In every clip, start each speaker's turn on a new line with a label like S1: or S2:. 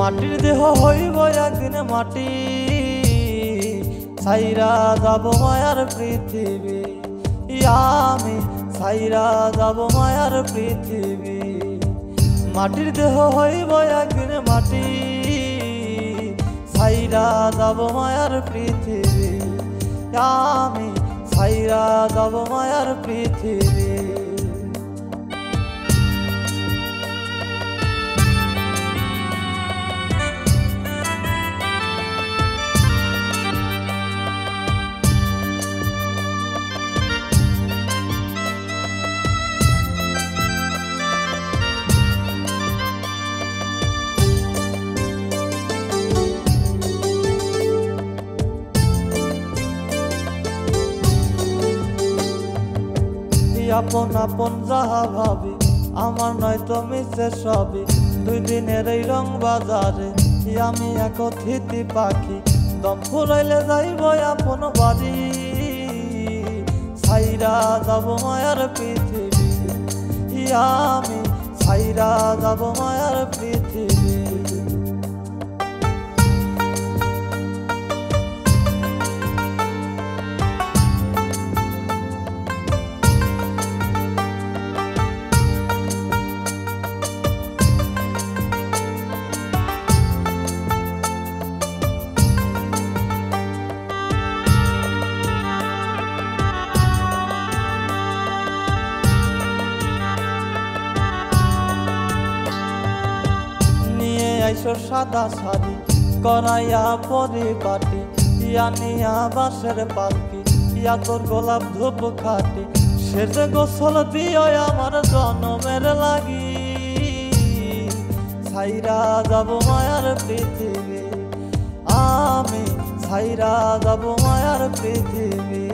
S1: মাটির দেহ হইব একদিন মাটি, ছাইরা যাব মায়ার পৃথিবী। আমি ছাইরা যাব মায়ার পৃথিবী। মাটির দেহ হইব একদিন মাটি, ছাইরা যাব মায়ার পৃথিবী। আমি ছাইরা যাব মায়ার পৃথিবী। আপন আপন যাহা ভাবি আমার নয়তো মিছে সবই। দুই দিনের এই রং বাজারে আমি এক অতিথি পাখি। দম ফুরাইলে যাইব আপন বাড়ি, ছাইরা যাব মায়ার পৃথিবী। আমি ছাইরা যাব মায়ার পৃথিবী। সাদা শাড়ি করাইয়া পরিপাটি, নিয়া বাঁশের পালকি, তোর গোলাপ ধূপ খাটি। সেজে গোসল দিও আমার জনমের লাগি, ছাইরা যাব মায়ার পৃথিবী। আমি ছাইরা যাব মায়ার পৃথিবী।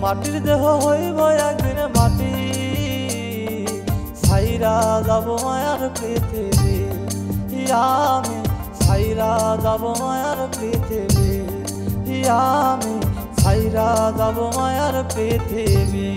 S1: মাটির দেহ হইব একদিন মাটি, ছাইরা যাব মায়ার পৃথিবী। আমি ছাইরা যাব মায়ার পৃথিবী। আমি ছাইরা যাব মায়ার পৃথিবী।